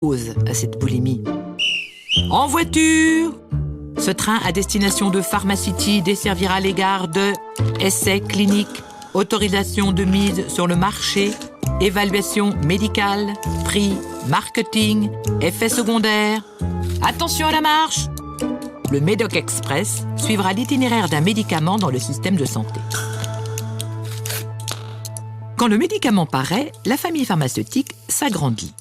Pause à cette boulimie. En voiture! Ce train à destination de Pharmacity desservira les gares de essais cliniques, autorisation de mise sur le marché, évaluation médicale, prix, marketing, effets secondaires. Attention à la marche! Le Médoc Express suivra l'itinéraire d'un médicament dans le système de santé. Quand le médicament paraît, la famille pharmaceutique s'agrandit.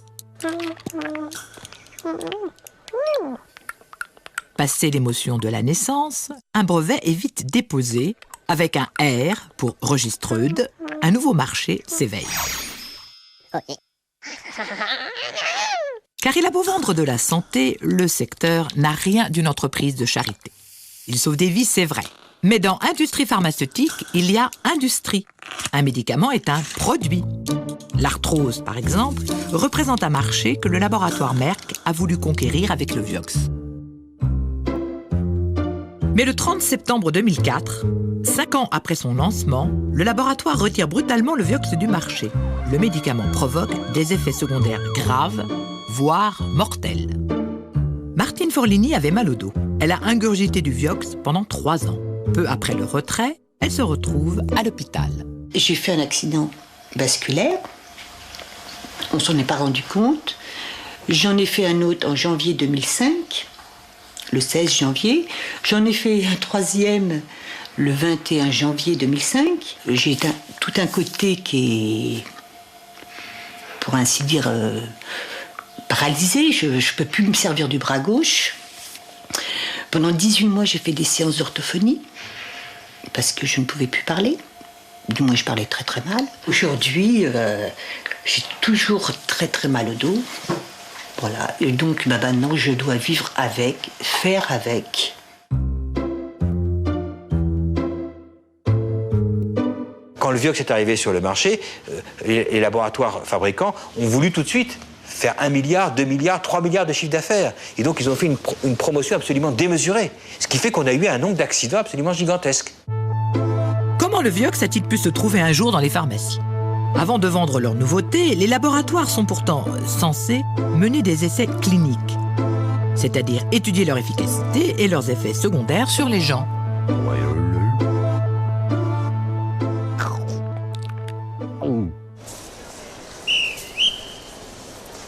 Passé l'émotion de la naissance, un brevet est vite déposé avec un R pour registreude. Un nouveau marché s'éveille. Car il a beau vendre de la santé, le secteur n'a rien d'une entreprise de charité. Il sauve des vies, c'est vrai. Mais dans industrie pharmaceutique, il y a industrie. Un médicament est un produit. L'arthrose, par exemple, représente un marché que le laboratoire Merck a voulu conquérir avec le Vioxx. Mais le 30 septembre 2004, 5 ans après son lancement, le laboratoire retire brutalement le Vioxx du marché. Le médicament provoque des effets secondaires graves, voire mortels. Martine Forlini avait mal au dos. Elle a ingurgité du Vioxx pendant 3 ans. Peu après le retrait, elle se retrouve à l'hôpital. J'ai fait un accident vasculaire. On s'en est pas rendu compte. J'en ai fait un autre en janvier 2005, le 16 janvier. J'en ai fait un troisième le 21 janvier 2005. J'ai tout un côté qui est, pour ainsi dire, paralysé. Je ne peux plus me servir du bras gauche. Pendant 18 mois, j'ai fait des séances d'orthophonie parce que je ne pouvais plus parler. Du moins, je parlais très très mal. Aujourd'hui, j'ai toujours très très mal au dos. Voilà. Et donc, maintenant, je dois vivre avec, faire avec. Quand le Vioxx est arrivé sur le marché, les laboratoires fabricants ont voulu tout de suite faire 1 milliard, 2 milliards, 3 milliards de chiffre d'affaires. Et donc, ils ont fait une promotion absolument démesurée. Ce qui fait qu'on a eu un nombre d'accidents absolument gigantesque. Comment le Vioxx a-t-il pu se trouver un jour dans les pharmacies ? Avant de vendre leurs nouveautés, les laboratoires sont pourtant censés mener des essais cliniques, c'est-à-dire étudier leur efficacité et leurs effets secondaires sur les gens.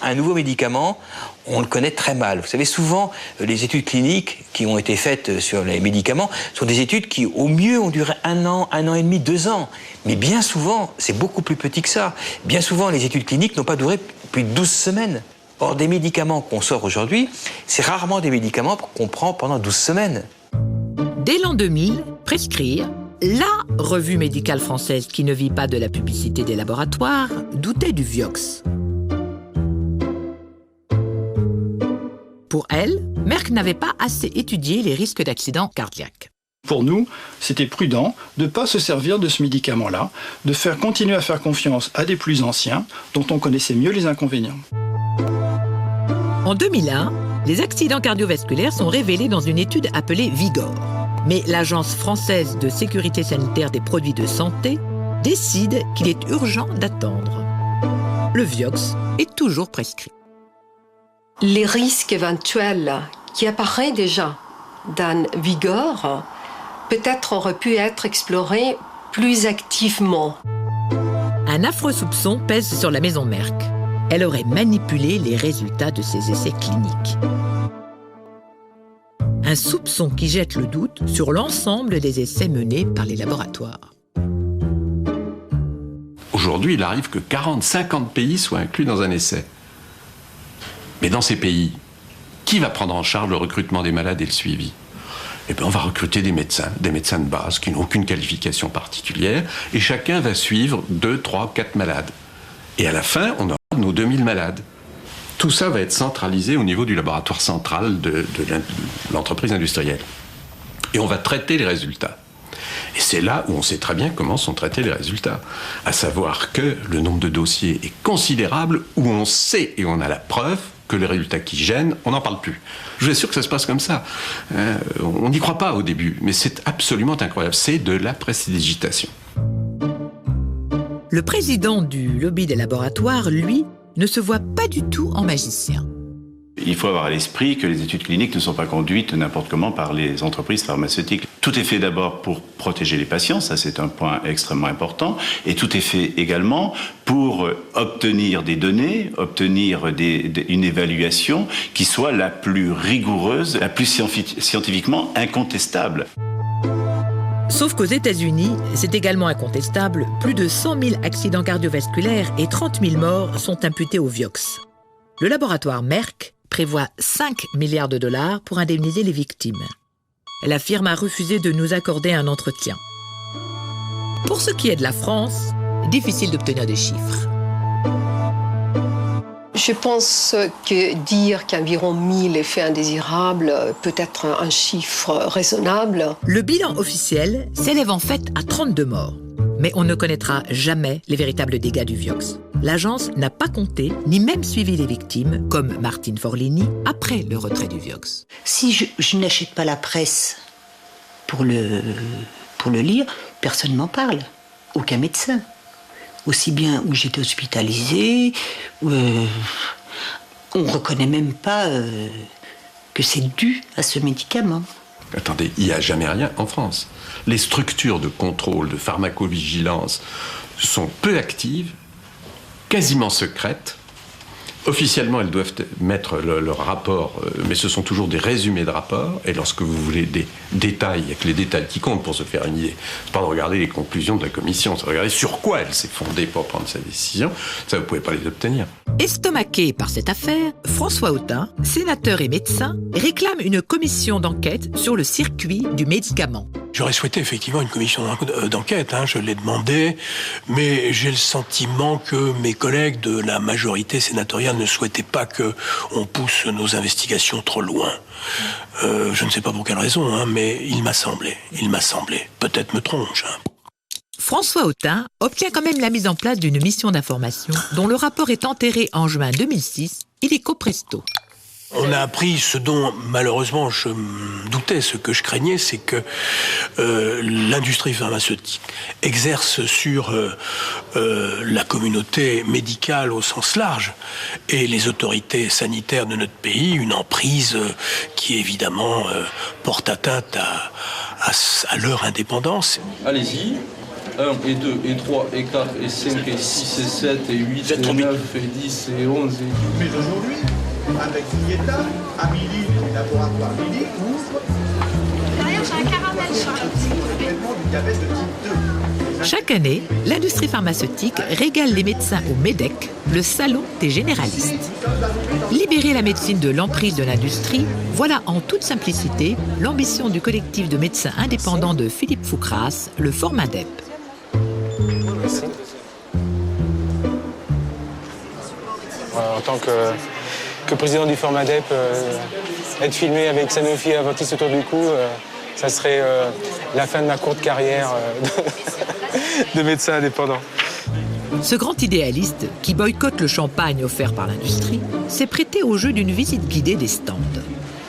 Un nouveau médicament, on le connaît très mal. Vous savez, souvent, les études cliniques qui ont été faites sur les médicaments sont des études qui, au mieux, ont duré 1 an et demi, 2 ans. Mais bien souvent, c'est beaucoup plus petit que ça. Bien souvent, les études cliniques n'ont pas duré plus de 12 semaines. Or, des médicaments qu'on sort aujourd'hui, c'est rarement des médicaments qu'on prend pendant 12 semaines. Dès l'an 2000, Prescrire, la revue médicale française qui ne vit pas de la publicité des laboratoires, doutait du Vioxx. Pour elle, Merck n'avait pas assez étudié les risques d'accident cardiaque. Pour nous, c'était prudent de ne pas se servir de ce médicament-là, de continuer à faire confiance à des plus anciens, dont on connaissait mieux les inconvénients. En 2001, les accidents cardiovasculaires sont révélés dans une étude appelée Vigor. Mais l'Agence française de sécurité sanitaire des produits de santé décide qu'il est urgent d'attendre. Le Vioxx est toujours prescrit. Les risques éventuels qui apparaissent déjà dans Vigor peut-être auraient pu être explorés plus activement. Un affreux soupçon pèse sur la maison Merck. Elle aurait manipulé les résultats de ses essais cliniques. Un soupçon qui jette le doute sur l'ensemble des essais menés par les laboratoires. Aujourd'hui, il arrive que 40-50 pays soient inclus dans un essai. Mais dans ces pays, qui va prendre en charge le recrutement des malades et le suivi ? Eh bien, on va recruter des médecins de base qui n'ont aucune qualification particulière, et chacun va suivre 2, 3, 4 malades. Et à la fin, on aura nos 2000 malades. Tout ça va être centralisé au niveau du laboratoire central de l'entreprise industrielle. Et on va traiter les résultats. Et c'est là où on sait très bien comment sont traités les résultats. À savoir que le nombre de dossiers est considérable, où on sait et on a la preuve que les résultats qui gênent, on n'en parle plus. Je vous assure que ça se passe comme ça. On n'y croit pas au début, mais c'est absolument incroyable. C'est de la prestidigitation. Le président du lobby des laboratoires, lui, ne se voit pas du tout en magicien. Il faut avoir à l'esprit que les études cliniques ne sont pas conduites n'importe comment par les entreprises pharmaceutiques. Tout est fait d'abord pour protéger les patients, ça c'est un point extrêmement important, et tout est fait également pour obtenir des données, obtenir une évaluation qui soit la plus rigoureuse, la plus scientifiquement incontestable. Sauf qu'aux États-Unis, c'est également incontestable, plus de 100 000 accidents cardiovasculaires et 30 000 morts sont imputés au Vioxx. Le laboratoire Merck prévoit 5 milliards de dollars pour indemniser les victimes. La firme a refusé de nous accorder un entretien. Pour ce qui est de la France, difficile d'obtenir des chiffres. Je pense que dire qu'environ 1000 effets indésirables peut être un chiffre raisonnable. Le bilan officiel s'élève en fait à 32 morts. Mais on ne connaîtra jamais les véritables dégâts du Vioxx. L'agence n'a pas compté, ni même suivi les victimes, comme Martine Forlini, après le retrait du Vioxx. Si je n'achète pas la presse pour le lire, personne ne m'en parle. Aucun médecin. Aussi bien où j'étais hospitalisée, on ne reconnaît même pas que c'est dû à ce médicament. Attendez, il n'y a jamais rien en France. Les structures de contrôle, de pharmacovigilance sont peu actives, quasiment secrètes. Officiellement, elles doivent mettre leur rapport, mais ce sont toujours des résumés de rapports. Et lorsque vous voulez des détails, il n'y a que les détails qui comptent pour se faire une idée. C'est pas de regarder les conclusions de la commission, c'est de regarder sur quoi elle s'est fondée pour prendre sa décision. Ça, vous ne pouvez pas les obtenir. Estomaqué par cette affaire, François Autain, sénateur et médecin, réclame une commission d'enquête sur le circuit du médicament. J'aurais souhaité effectivement une commission d'enquête, je l'ai demandé, mais j'ai le sentiment que mes collègues de la majorité sénatoriale ne souhaitaient pas qu'on pousse nos investigations trop loin. Je ne sais pas pour quelle raison, mais il m'a semblé. Peut-être me trompe-je. François Autain obtient quand même la mise en place d'une mission d'information dont le rapport est enterré en juin 2006, illico presto. On a appris ce dont, malheureusement, je me doutais, ce que je craignais, c'est que l'industrie pharmaceutique exerce sur la communauté médicale au sens large et les autorités sanitaires de notre pays une emprise qui, évidemment, porte atteinte à leur indépendance. Allez-y. 1 et 2 et 3 et 4 et 5 et 6 et 7 et 8 et 9 et 10 et 11 et... Mais aujourd'hui, avec Julieta, Amélie, le laboratoire Lily ouvre... Derrière, j'ai un caramel traitement du diabète de type 2. Chaque année, l'industrie pharmaceutique régale les médecins au MEDEC, le salon des généralistes. Libérer la médecine de l'emprise de l'industrie, voilà en toute simplicité l'ambition du collectif de médecins indépendants de Philippe Foucras, le Formindep. En tant que président du Formindep, être filmé avec Sanofi et Aventis autour du cou, ça serait la fin de ma courte carrière de médecin indépendant. Ce grand idéaliste, qui boycotte le champagne offert par l'industrie, s'est prêté au jeu d'une visite guidée des stands.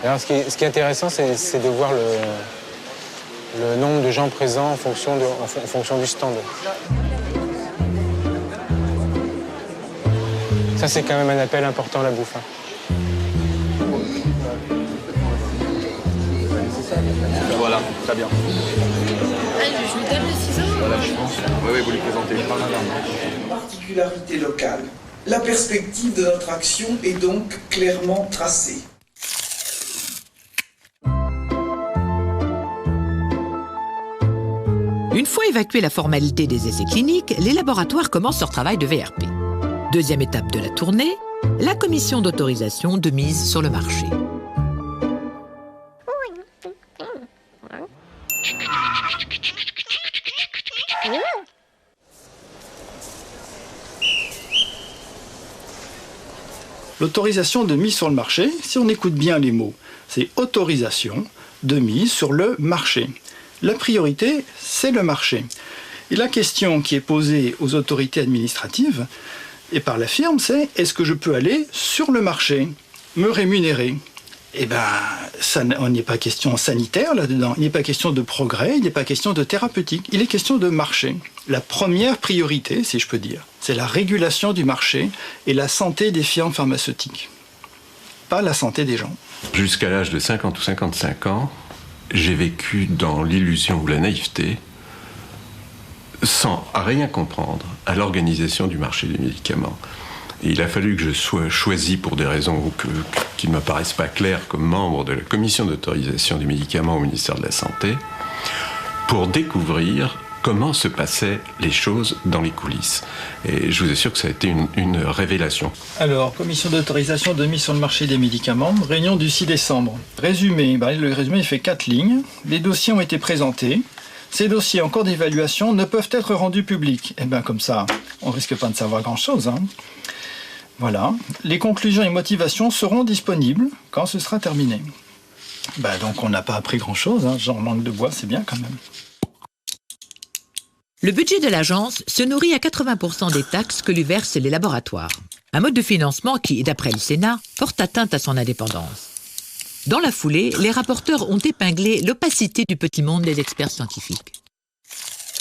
Alors, ce qui est intéressant, c'est de voir le nombre de gens présents en fonction du stand. Ça, c'est quand même un appel important à la bouffe. Voilà, très bien. Je lui donne les ciseaux. Voilà, je pense. Oui, vous lui présentez. Particularité locale. La perspective de notre action est donc clairement tracée. Une fois évacuée la formalité des essais cliniques, les laboratoires commencent leur travail de VRP. Deuxième étape de la tournée, la commission d'autorisation de mise sur le marché. L'autorisation de mise sur le marché, si on écoute bien les mots, c'est autorisation de mise sur le marché. La priorité, c'est le marché. Et la question qui est posée aux autorités administratives et par la firme, c'est est-ce que je peux aller sur le marché, me rémunérer ? Eh bien, il n'est pas question sanitaire là-dedans, il n'est pas question de progrès, il n'est pas question de thérapeutique, il est question de marché. La première priorité, si je peux dire, c'est la régulation du marché et la santé des firmes pharmaceutiques. pas la santé des gens. Jusqu'à l'âge de 50 ou 55 ans, j'ai vécu dans l'illusion ou la naïveté, sans rien comprendre à l'organisation du marché des médicaments. Et il a fallu que je sois choisi pour des raisons qui ne me paraissent pas claires comme membre de la commission d'autorisation des médicaments au ministère de la Santé, pour découvrir comment se passaient les choses dans les coulisses. Et je vous assure que ça a été une révélation. Alors, commission d'autorisation de mise sur le marché des médicaments, réunion du 6 décembre. Résumé, le résumé il fait 4 lignes. Les dossiers ont été présentés. Ces dossiers en cours d'évaluation ne peuvent être rendus publics. Eh bien, comme ça, on ne risque pas de savoir grand-chose. Voilà. Les conclusions et motivations seront disponibles quand ce sera terminé. Donc, on n'a pas appris grand-chose. Genre, manque de bois, c'est bien quand même. Le budget de l'agence se nourrit à 80% des taxes que lui versent les laboratoires. Un mode de financement qui, d'après le Sénat, porte atteinte à son indépendance. Dans la foulée, les rapporteurs ont épinglé l'opacité du petit monde des experts scientifiques.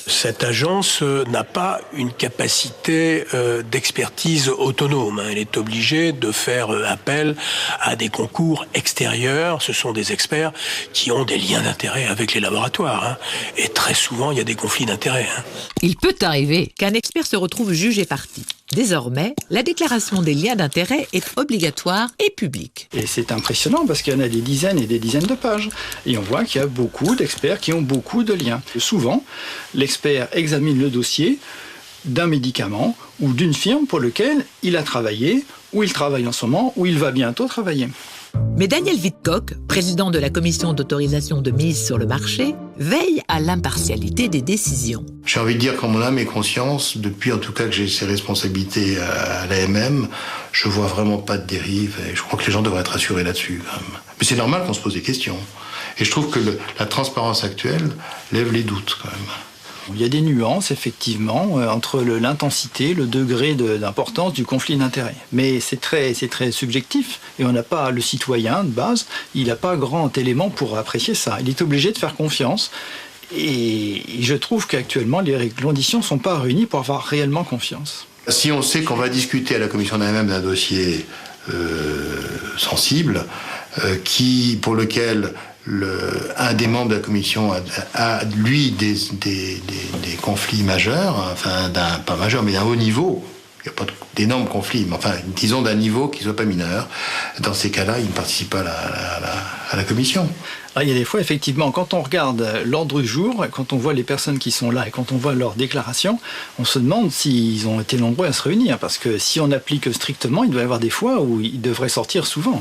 Cette agence n'a pas une capacité d'expertise autonome. Elle est obligée de faire appel à des concours extérieurs. Ce sont des experts qui ont des liens d'intérêt avec les laboratoires. Et très souvent, il y a des conflits d'intérêts. Il peut arriver qu'un expert se retrouve jugé parti. Désormais, la déclaration des liens d'intérêt est obligatoire et publique. Et c'est impressionnant parce qu'il y en a des dizaines et des dizaines de pages. Et on voit qu'il y a beaucoup d'experts qui ont beaucoup de liens. Souvent, l'expert examine le dossier d'un médicament ou d'une firme pour lequel il a travaillé, ou il travaille en ce moment, ou il va bientôt travailler. Mais Daniel Wittkok, président de la commission d'autorisation de mise sur le marché, veille à l'impartialité des décisions. J'ai envie de dire qu'en mon âme et conscience, depuis en tout cas que j'ai ces responsabilités à l'AMM, je vois vraiment pas de dérive et je crois que les gens devraient être rassurés là-dessus quand même. Mais c'est normal qu'on se pose des questions. Et je trouve que la transparence actuelle lève les doutes quand même. Il y a des nuances, effectivement, entre l'intensité, le degré d'importance du conflit d'intérêts. Mais c'est très subjectif. Et on n'a pas, le citoyen, de base, il n'a pas grand élément pour apprécier ça. Il est obligé de faire confiance. Et je trouve qu'actuellement, les conditions ne sont pas réunies pour avoir réellement confiance. Si on sait qu'on va discuter à la commission d'AMM d'un dossier sensible, pour lequel un des membres de la commission a lui, des conflits majeurs, enfin, pas majeurs, mais d'un haut niveau. Il n'y a pas d'énormes conflits, mais enfin, disons d'un niveau qui ne soit pas mineur. Dans ces cas-là, il ne participe pas à la commission. Il y a des fois, effectivement, quand on regarde l'ordre du jour, quand on voit les personnes qui sont là et quand on voit leurs déclarations, on se demande s'ils ont été nombreux à se réunir. Parce que si on applique strictement, il doit y avoir des fois où ils devraient sortir souvent.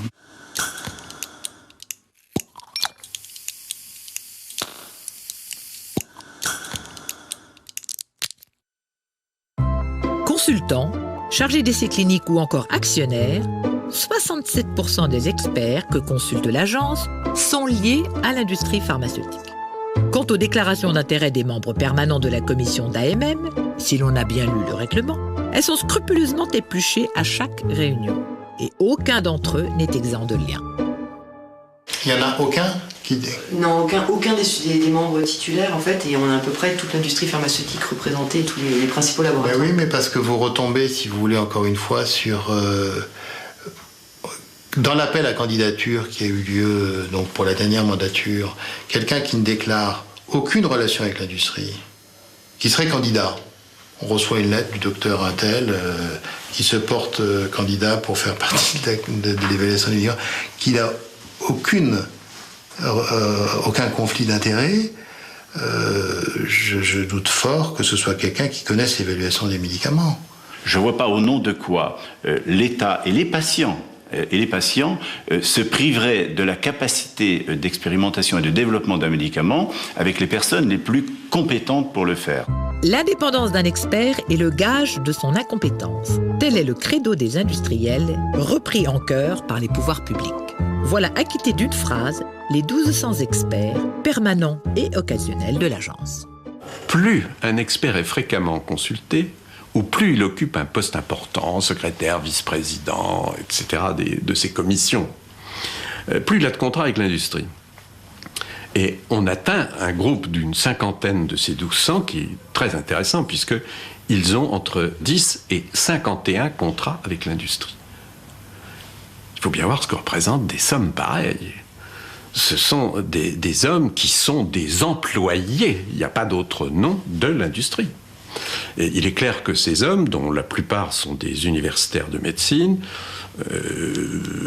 Consultants, chargés d'essais cliniques ou encore actionnaires, 67% des experts que consulte l'agence sont liés à l'industrie pharmaceutique. Quant aux déclarations d'intérêt des membres permanents de la commission d'AMM, si l'on a bien lu le règlement, elles sont scrupuleusement épluchées à chaque réunion. Et aucun d'entre eux n'est exempt de lien. Il n'y en a aucun qui... Non, aucun des membres titulaires, en fait, et on a à peu près toute l'industrie pharmaceutique représentée, tous les principaux laboratoires. Mais oui, mais parce que vous retombez, si vous voulez, encore une fois, sur... dans l'appel à candidature qui a eu lieu donc pour la dernière mandature, quelqu'un qui ne déclare aucune relation avec l'industrie, qui serait candidat. On reçoit une lettre du docteur Intel qui se porte candidat pour faire partie de l'évaluation des médicaments, qui n'a aucun conflit d'intérêt. Je doute fort que ce soit quelqu'un qui connaisse l'évaluation des médicaments. Je ne vois pas au nom de quoi l'État et les patients se priveraient de la capacité d'expérimentation et de développement d'un médicament avec les personnes les plus compétentes pour le faire. L'indépendance d'un expert est le gage de son incompétence. Tel est le credo des industriels, repris en chœur par les pouvoirs publics. Voilà acquittés d'une phrase les 1200 experts, permanents et occasionnels de l'agence. Plus un expert est fréquemment consulté, ou plus il occupe un poste important, secrétaire, vice-président, etc., de ces commissions, plus il a de contrats avec l'industrie. Et on atteint un groupe d'une 50aine de ces 1200 qui est très intéressant, puisqu'ils ont entre 10 et 51 contrats avec l'industrie. Il Il faut bien voir ce que représentent des sommes pareilles. Ce sont des hommes qui sont des employés, il n'y a pas d'autre nom, de l'industrie. Et il est clair que ces hommes, dont la plupart sont des universitaires de médecine,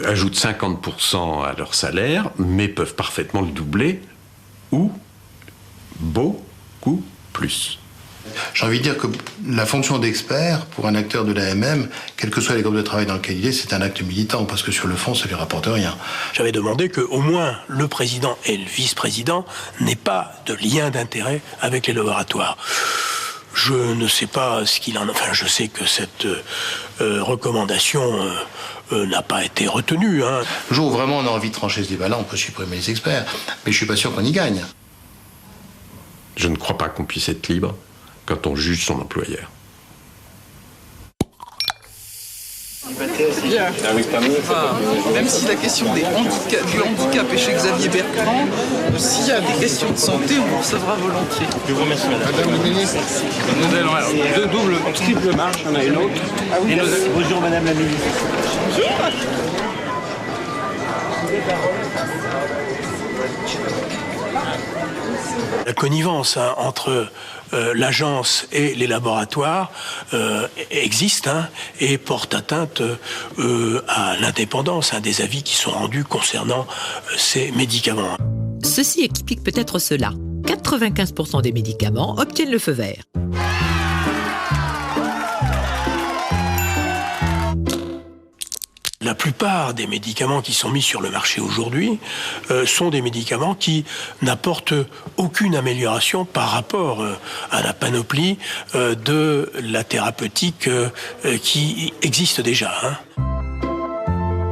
ajoutent 50% à leur salaire, mais peuvent parfaitement le doubler, ou beaucoup plus. J'ai envie de dire que la fonction d'expert, pour un acteur de l'AMM, quel que soit les groupes de travail dans lesquels il est, c'est un acte militant, parce que sur le fond, ça ne lui rapporte rien. J'avais demandé qu'au moins le président et le vice-président n'aient pas de lien d'intérêt avec les laboratoires. Je ne sais pas ce qu'il en... Enfin, je sais que cette recommandation n'a pas été retenue. Le jour où vraiment on a envie de trancher ce débat-là, on peut supprimer les experts. Mais je ne suis pas sûr qu'on y gagne. Je ne crois pas qu'on puisse être libre quand on juge son employeur. Bien. Même si la question du handicap est chez Xavier Bertrand, s'il y a des questions de santé, on vous recevra volontiers. Je vous remercie, madame. Madame la ministre. Nous allons alors deux doubles, triple marche, on a une autre. Ah oui, bonjour, madame la ministre. Bonjour. La connivence entre l'agence et les laboratoires existe et porte atteinte à l'indépendance des avis qui sont rendus concernant ces médicaments. Ceci explique peut-être cela. 95% des médicaments obtiennent le feu vert. La plupart des médicaments qui sont mis sur le marché aujourd'hui sont des médicaments qui n'apportent aucune amélioration par rapport à la panoplie de la thérapeutique qui existe déjà.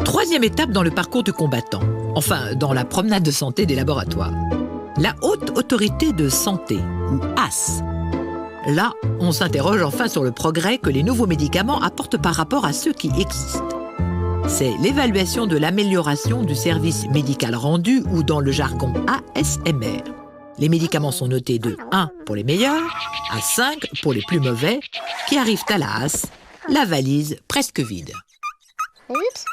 Troisième étape dans le parcours du combattant, enfin dans la promenade de santé des laboratoires. La Haute Autorité de Santé, ou HAS. Là, on s'interroge enfin sur le progrès que les nouveaux médicaments apportent par rapport à ceux qui existent. C'est l'évaluation de l'amélioration du service médical rendu, ou dans le jargon ASMR. Les médicaments sont notés de 1 pour les meilleurs à 5 pour les plus mauvais, qui arrivent à la HAS, la valise presque vide. Oups.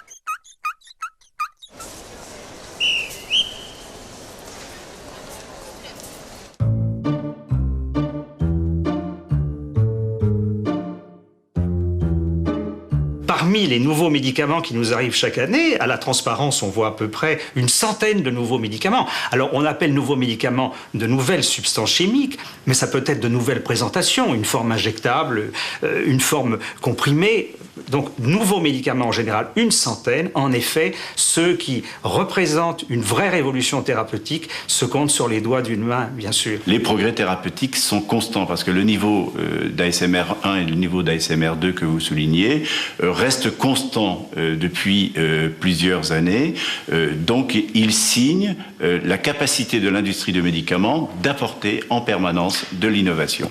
Parmi les nouveaux médicaments qui nous arrivent chaque année, à la transparence, on voit à peu près une centaine de nouveaux médicaments. Alors, on appelle nouveaux médicaments de nouvelles substances chimiques, mais ça peut être de nouvelles présentations, une forme injectable, une forme comprimée. Donc, nouveaux médicaments en général, une centaine. En effet, ceux qui représentent une vraie révolution thérapeutique se comptent sur les doigts d'une main, bien sûr. Les progrès thérapeutiques sont constants parce que le niveau d'ASMR 1 et le niveau d'ASMR 2 que vous soulignez restent constants depuis plusieurs années. Donc, ils signent la capacité de l'industrie de médicaments d'apporter en permanence de l'innovation.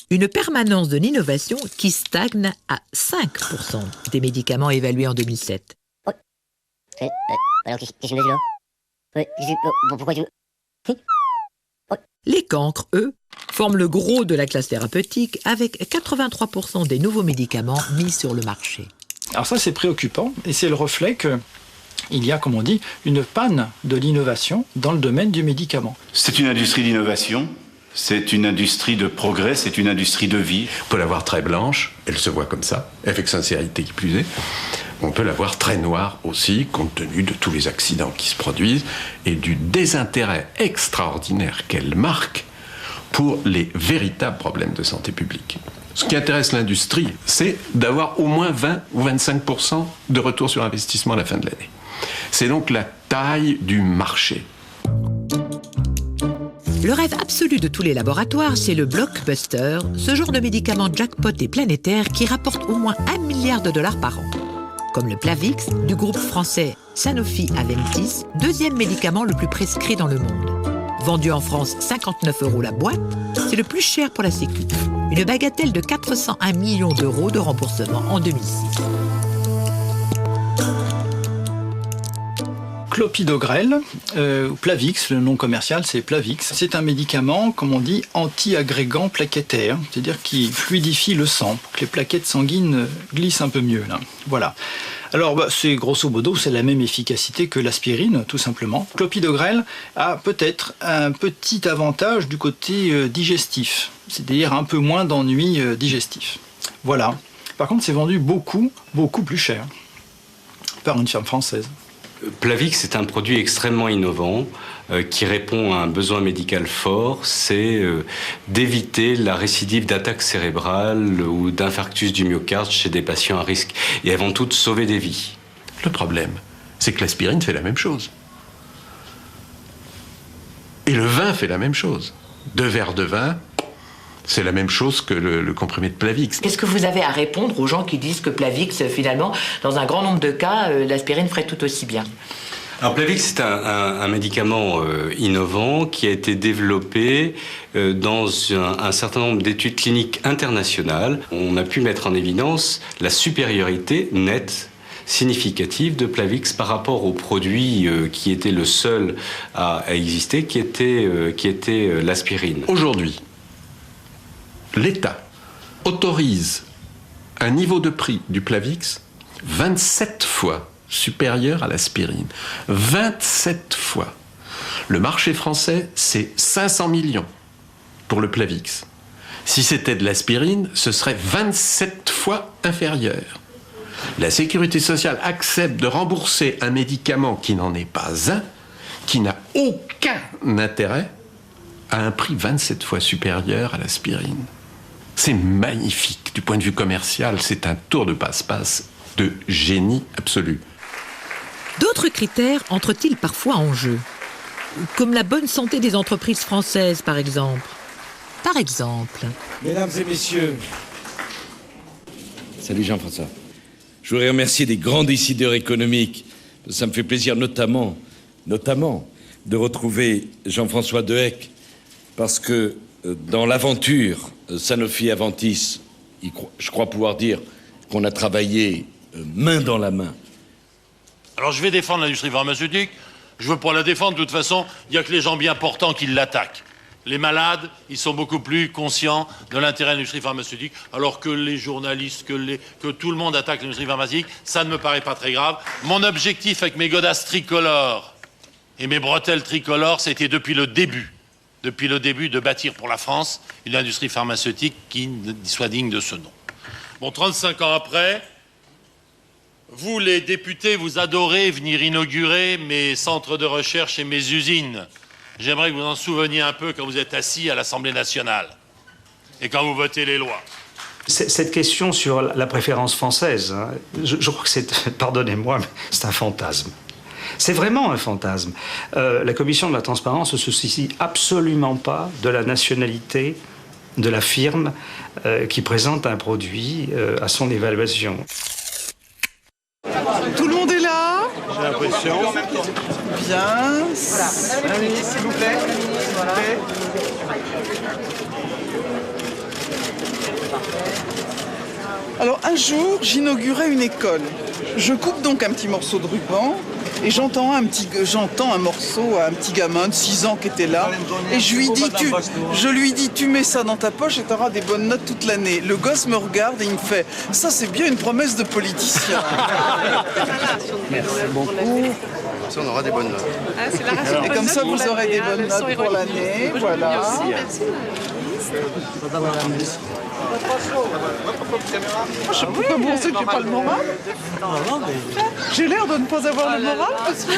Une permanence de l'innovation qui stagne à 5% des médicaments évalués en 2007. Alors, qu'est-ce que je me dis là pourquoi tu... Les cancres, eux, forment le gros de la classe thérapeutique avec 83% des nouveaux médicaments mis sur le marché. Alors ça, c'est préoccupant et c'est le reflet que il y a, comme on dit, une panne de l'innovation dans le domaine du médicament. C'est une industrie d'innovation. C'est une industrie de progrès, c'est une industrie de vie. On peut la voir très blanche, elle se voit comme ça, avec sincérité qui plus est. On peut la voir très noire aussi, compte tenu de tous les accidents qui se produisent et du désintérêt extraordinaire qu'elle marque pour les véritables problèmes de santé publique. Ce qui intéresse l'industrie, c'est d'avoir au moins 20 ou 25% de retour sur investissement à la fin de l'année. C'est donc la taille du marché. Le rêve absolu de tous les laboratoires, c'est le blockbuster, ce genre de médicament jackpot et planétaire qui rapporte au moins $1 milliard par an. Comme le Plavix du groupe français Sanofi-Aventis, deuxième médicament le plus prescrit dans le monde. Vendu en France 59 € la boîte, c'est le plus cher pour la Sécu. Une bagatelle de 401 millions d'euros de remboursement en 2006. Clopidogrel, Plavix, le nom commercial c'est Plavix. C'est un médicament, comme on dit, anti-agrégant plaquettaire, c'est-à-dire qui fluidifie le sang, pour que les plaquettes sanguines glissent un peu mieux. Là. Voilà. Alors, c'est grosso modo, c'est la même efficacité que l'aspirine, tout simplement. Clopidogrel a peut-être un petit avantage du côté digestif, c'est-à-dire un peu moins d'ennuis digestifs. Voilà. Par contre, c'est vendu beaucoup plus cher par une firme française. Plavix, c'est un produit extrêmement innovant qui répond à un besoin médical fort, c'est d'éviter la récidive d'attaque cérébrale ou d'infarctus du myocarde chez des patients à risque et avant tout de sauver des vies. Le problème, c'est que l'aspirine fait la même chose. Et le vin fait la même chose. 2 verres de vin, c'est la même chose que le comprimé de Plavix. Qu'est-ce que vous avez à répondre aux gens qui disent que Plavix, finalement, dans un grand nombre de cas, l'aspirine ferait tout aussi bien? Alors Plavix, c'est un médicament innovant qui a été développé dans un certain nombre d'études cliniques internationales. On a pu mettre en évidence la supériorité nette, significative de Plavix par rapport au produit qui était le seul à exister, qui était l'aspirine. Aujourd'hui, l'État autorise un niveau de prix du Plavix 27 fois supérieur à l'aspirine. 27 fois. Le marché français, c'est 500 millions pour le Plavix. Si c'était de l'aspirine, ce serait 27 fois inférieur. La Sécurité sociale accepte de rembourser un médicament qui n'en est pas un, qui n'a aucun intérêt, à un prix 27 fois supérieur à l'aspirine. C'est magnifique. Du point de vue commercial, c'est un tour de passe-passe de génie absolu. D'autres critères entrent-ils parfois en jeu? Comme la bonne santé des entreprises françaises, par exemple. Par exemple. Mesdames et messieurs, salut Jean-François. Je voudrais remercier des grands décideurs économiques. Ça me fait plaisir notamment de retrouver Jean-François Dehecq, parce que dans l'aventure Sanofi-Aventis, je crois pouvoir dire qu'on a travaillé main dans la main. Alors je vais défendre l'industrie pharmaceutique. Je veux pas la défendre, de toute façon, il n'y a que les gens bien portants qui l'attaquent. Les malades, ils sont beaucoup plus conscients de l'intérêt de l'industrie pharmaceutique, alors que les journalistes, que tout le monde attaque l'industrie pharmaceutique, ça ne me paraît pas très grave. Mon objectif avec mes godasses tricolores et mes bretelles tricolores, c'était depuis le début, de bâtir pour la France une industrie pharmaceutique qui soit digne de ce nom. Bon, 35 ans après, vous, les députés, vous adorez venir inaugurer mes centres de recherche et mes usines. J'aimerais que vous en souveniez un peu quand vous êtes assis à l'Assemblée nationale et quand vous votez les lois. Cette question sur la préférence française, hein, je crois que c'est, pardonnez-moi, mais c'est un fantasme. C'est vraiment un fantasme. La Commission de la transparence ne se soucie absolument pas de la nationalité de la firme qui présente un produit à son évaluation. Tout le monde est là? J'ai l'impression. Bien. Allez, s'il vous plaît. Alors un jour, j'inaugurais une école. Je coupe donc un petit morceau de ruban et j'entends un morceau à un petit gamin de 6 ans qui était là. Et je lui dis, tu mets ça dans ta poche et tu auras des bonnes notes toute l'année. Le gosse me regarde et il me fait, ça c'est bien une promesse de politicien. Merci beaucoup. Ça, on aura des bonnes notes. Et comme ça, vous aurez des bonnes notes pour l'année. Voilà. Je sais pas comment on sait que j'ai pas le moral. J'ai l'air de ne pas avoir le moral, monsieur.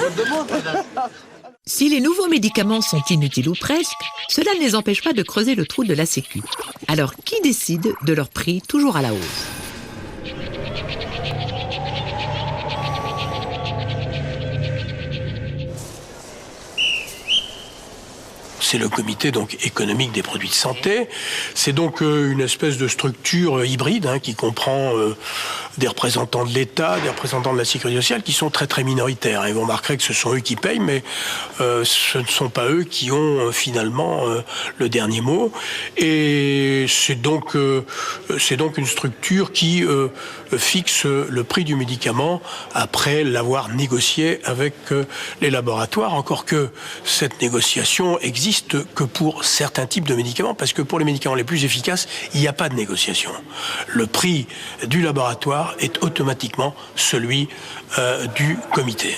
Si les nouveaux médicaments sont inutiles ou presque, cela ne les empêche pas de creuser le trou de la Sécu. Alors, qui décide de leur prix toujours à la hausse ? C'est le comité donc économique des produits de santé. C'est donc une espèce de structure hybride qui comprend des représentants de l'État, des représentants de la Sécurité sociale qui sont très très minoritaires. Et vous remarquerez que ce sont eux qui payent, mais ce ne sont pas eux qui ont finalement le dernier mot. Et c'est donc une structure qui fixe le prix du médicament après l'avoir négocié avec les laboratoires. Encore que cette négociation existe que pour certains types de médicaments, parce que pour les médicaments les plus efficaces, il n'y a pas de négociation. Le prix du laboratoire laboratoire est automatiquement celui du comité.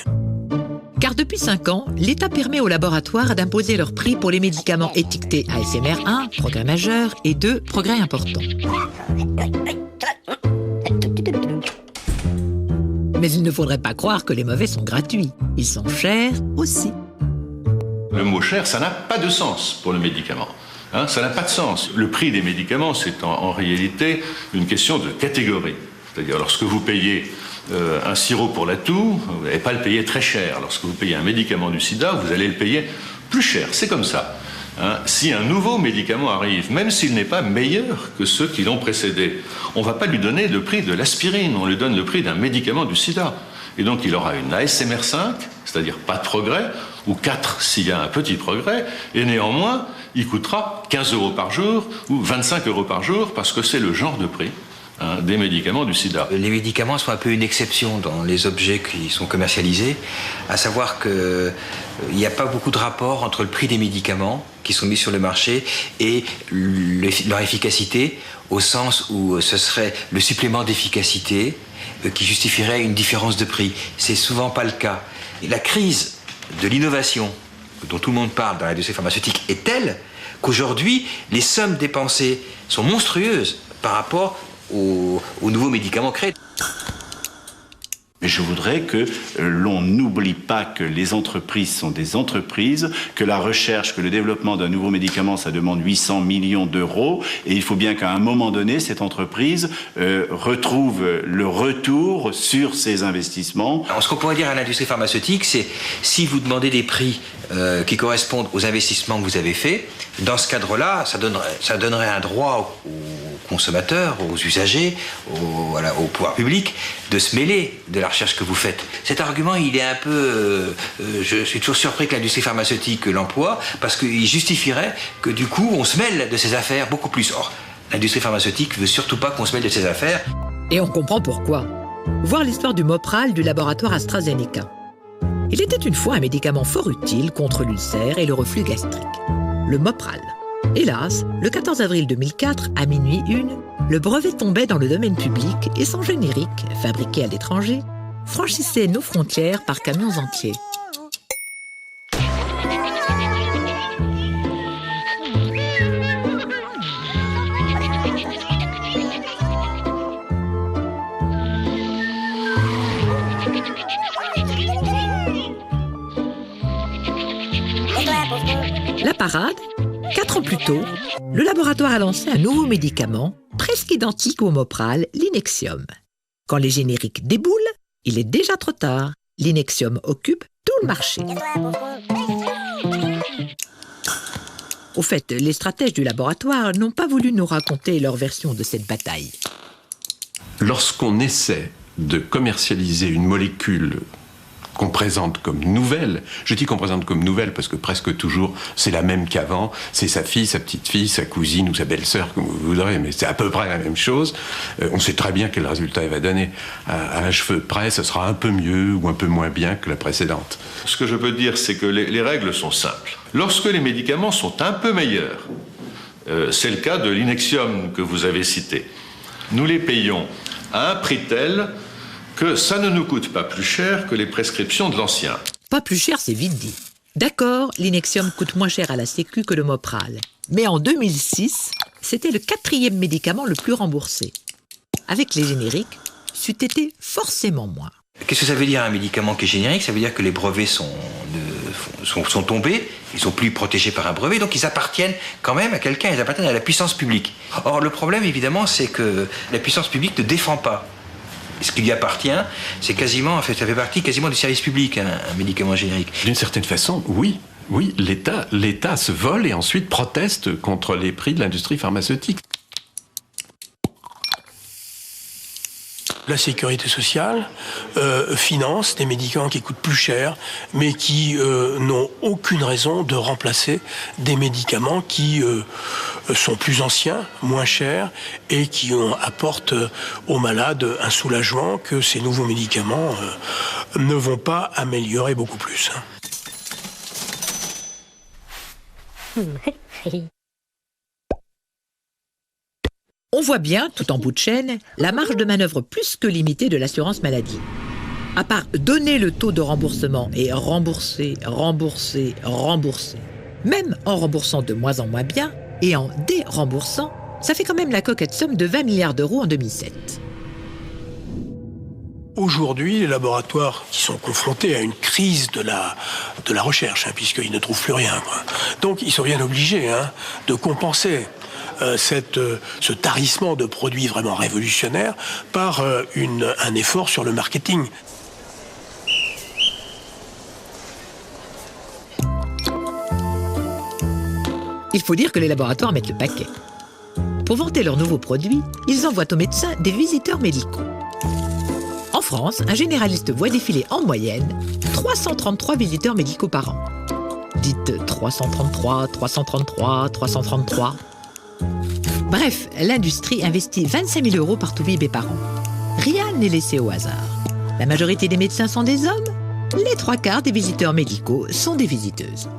Car depuis 5 ans, l'État permet aux laboratoires d'imposer leur prix pour les médicaments étiquetés ASMR 1, progrès majeur, et 2, progrès important. Mais il ne faudrait pas croire que les mauvais sont gratuits. Ils sont chers aussi. Le mot cher, ça n'a pas de sens pour le médicament. Ça n'a pas de sens. Le prix des médicaments, c'est en réalité une question de catégorie. C'est-à-dire, lorsque vous payez un sirop pour la toux, vous n'allez pas le payer très cher. Lorsque vous payez un médicament du sida, vous allez le payer plus cher. C'est comme ça. Si un nouveau médicament arrive, même s'il n'est pas meilleur que ceux qui l'ont précédé, on ne va pas lui donner le prix de l'aspirine, on lui donne le prix d'un médicament du sida. Et donc il aura une ASMR 5, c'est-à-dire pas de progrès, ou 4 s'il y a un petit progrès, et néanmoins, il coûtera 15 € par jour ou 25 € par jour, parce que c'est le genre de prix des médicaments du sida. Les médicaments sont un peu une exception dans les objets qui sont commercialisés, à savoir qu'il n'y a pas beaucoup de rapport entre le prix des médicaments qui sont mis sur le marché et leur efficacité, au sens où ce serait le supplément d'efficacité qui justifierait une différence de prix. C'est souvent pas le cas. Et la crise de l'innovation dont tout le monde parle dans l'industrie pharmaceutique est telle qu'aujourd'hui, les sommes dépensées sont monstrueuses par rapport aux nouveaux médicaments créés. Mais je voudrais que l'on n'oublie pas que les entreprises sont des entreprises, que la recherche, que le développement d'un nouveau médicament, ça demande 800 millions d'euros, et il faut bien qu'à un moment donné, cette entreprise retrouve le retour sur ses investissements. Alors, ce qu'on pourrait dire à l'industrie pharmaceutique, c'est si vous demandez des prix qui correspondent aux investissements que vous avez faits, dans ce cadre-là, ça donnerait un droit aux consommateurs, aux usagers, au pouvoir public, de se mêler de la recherche que vous faites. Cet argument, il est un peu... je suis toujours surpris que l'industrie pharmaceutique l'emploie, parce qu'il justifierait que du coup, on se mêle de ses affaires beaucoup plus. Or, l'industrie pharmaceutique veut surtout pas qu'on se mêle de ses affaires. Et on comprend pourquoi. Voir l'histoire du Mopral du laboratoire AstraZeneca. Il était une fois un médicament fort utile contre l'ulcère et le reflux gastrique. Le Mopral. Hélas, le 14 avril 2004, à minuit 1, le brevet tombait dans le domaine public et son générique, fabriqué à l'étranger, franchissait nos frontières par camions entiers. La parade, 4 ans plus tôt, le laboratoire a lancé un nouveau médicament, presque identique au Mopral, l'Inexium. Quand les génériques déboulent, il est déjà trop tard. L'Inexium occupe tout le marché. Au fait, les stratèges du laboratoire n'ont pas voulu nous raconter leur version de cette bataille. Lorsqu'on essaie de commercialiser une molécule qu'on présente comme nouvelle, je dis qu'on présente comme nouvelle parce que presque toujours c'est la même qu'avant, c'est sa fille, sa petite-fille, sa cousine ou sa belle-sœur, comme vous voudrez, mais c'est à peu près la même chose. On sait très bien quel résultat il va donner. À un cheveu près, ce sera un peu mieux ou un peu moins bien que la précédente. Ce que je peux dire, c'est que les règles sont simples. Lorsque les médicaments sont un peu meilleurs, c'est le cas de l'Inexium que vous avez cité, nous les payons à un prix tel que ça ne nous coûte pas plus cher que les prescriptions de l'ancien. Pas plus cher, c'est vite dit. D'accord, l'Inexium coûte moins cher à la Sécu que le Mopral. Mais en 2006, c'était le 4e médicament le plus remboursé. Avec les génériques, c'eût été forcément moins. Qu'est-ce que ça veut dire un médicament qui est générique? Ça veut dire que les brevets sont tombés, ils sont plus protégés par un brevet, donc ils appartiennent quand même à quelqu'un, ils appartiennent à la puissance publique. Or, le problème, évidemment, c'est que la puissance publique ne défend pas. Ce qui lui appartient, c'est quasiment, en fait, ça fait partie quasiment du service public, un médicament générique. D'une certaine façon, oui, l'État se vole et ensuite proteste contre les prix de l'industrie pharmaceutique. La sécurité sociale finance des médicaments qui coûtent plus cher, mais qui n'ont aucune raison de remplacer des médicaments qui sont plus anciens, moins chers, et qui apportent aux malades un soulagement que ces nouveaux médicaments ne vont pas améliorer beaucoup plus. On voit bien, tout en bout de chaîne, la marge de manœuvre plus que limitée de l'assurance maladie. À part donner le taux de remboursement et rembourser, même en remboursant de moins en moins bien et en déremboursant, ça fait quand même la coquette somme de 20 milliards d'euros en 2007. Aujourd'hui, les laboratoires qui sont confrontés à une crise de la recherche, puisqu'ils ne trouvent plus rien, quoi. Donc ils sont bien obligés de compenser ce tarissement de produits vraiment révolutionnaires par un effort sur le marketing. Il faut dire que les laboratoires mettent le paquet. Pour vanter leurs nouveaux produits, ils envoient aux médecins des visiteurs médicaux. En France, un généraliste voit défiler en moyenne 333 visiteurs médicaux par an. Dites 333, 333, 333. Bref, l'industrie investit 25 000 euros par toubib et par an. Rien n'est laissé au hasard. La majorité des médecins sont des hommes, les 3/4 des visiteurs médicaux sont des visiteuses.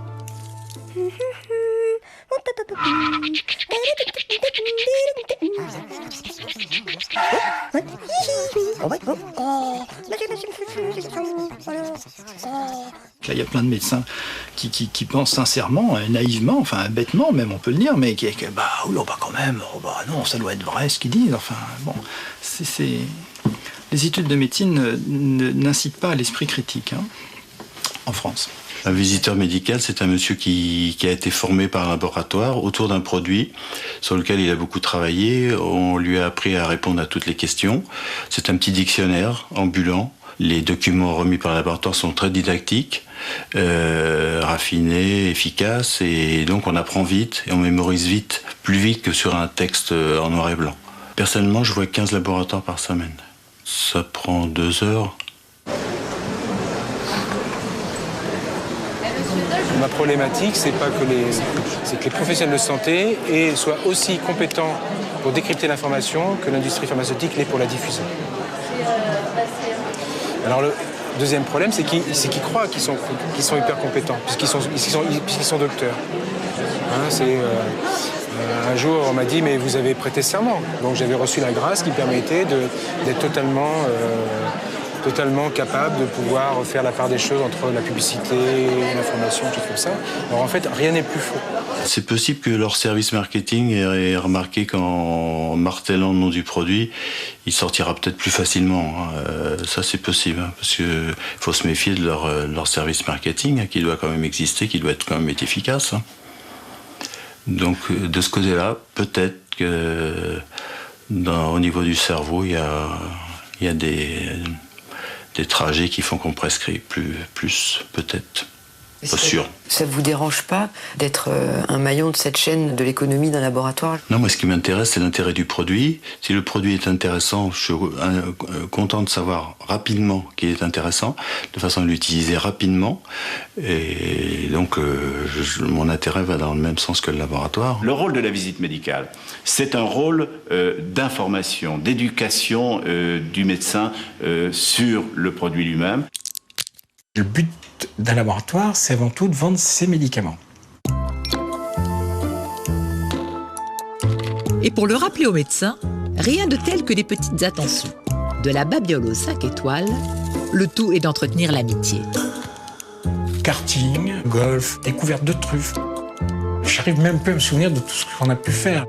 Là, il y a plein de médecins qui pensent sincèrement, naïvement, enfin bêtement même on peut le dire, mais qui oui, quand même, non, ça doit être vrai ce qu'ils disent. Enfin bon, les études de médecine n'incitent pas à l'esprit critique en France. Un visiteur médical, c'est un monsieur qui a été formé par un laboratoire autour d'un produit sur lequel il a beaucoup travaillé. On lui a appris à répondre à toutes les questions. C'est un petit dictionnaire ambulant. Les documents remis par le laboratoire sont très didactiques, raffinés, efficaces, et donc on apprend vite et on mémorise vite, plus vite que sur un texte en noir et blanc. Personnellement, je vois 15 laboratoires par semaine. Ça prend 2 heures. Ma problématique, c'est que les professionnels de santé soient aussi compétents pour décrypter l'information que l'industrie pharmaceutique l'est pour la diffuser. Alors le deuxième problème, c'est qu'ils croient qu'ils sont hyper compétents, puisqu'ils sont docteurs. Un jour, on m'a dit, mais vous avez prêté serment. Donc j'avais reçu la grâce qui permettait d'être totalement capable de pouvoir faire la part des choses entre la publicité, l'information, tout comme ça. Alors en fait, rien n'est plus faux. C'est possible que leur service marketing ait remarqué qu'en martelant le nom du produit, il sortira peut-être plus facilement. Ça, c'est possible, parce qu'il faut se méfier de leur service marketing, qui doit quand même exister, qui doit quand même être efficace. Donc, de ce côté-là, peut-être que au niveau du cerveau, il y a des trajets qui font qu'on prescrit plus peut-être. Pas sûr. Ça ne vous dérange pas d'être un maillon de cette chaîne de l'économie d'un laboratoire? Non, moi ce qui m'intéresse, c'est l'intérêt du produit. Si le produit est intéressant, je suis content de savoir rapidement qu'il est intéressant, de façon à l'utiliser rapidement. Et donc, mon intérêt va dans le même sens que le laboratoire. Le rôle de la visite médicale, c'est un rôle d'information, d'éducation du médecin sur le produit lui-même. Le but d'un laboratoire, c'est avant tout de vendre ses médicaments. Et pour le rappeler aux médecins, rien de tel que des petites attentions. De la babiole aux 5 étoiles, le tout est d'entretenir l'amitié. Karting, golf, découverte de truffes. J'arrive même plus à me souvenir de tout ce qu'on a pu faire.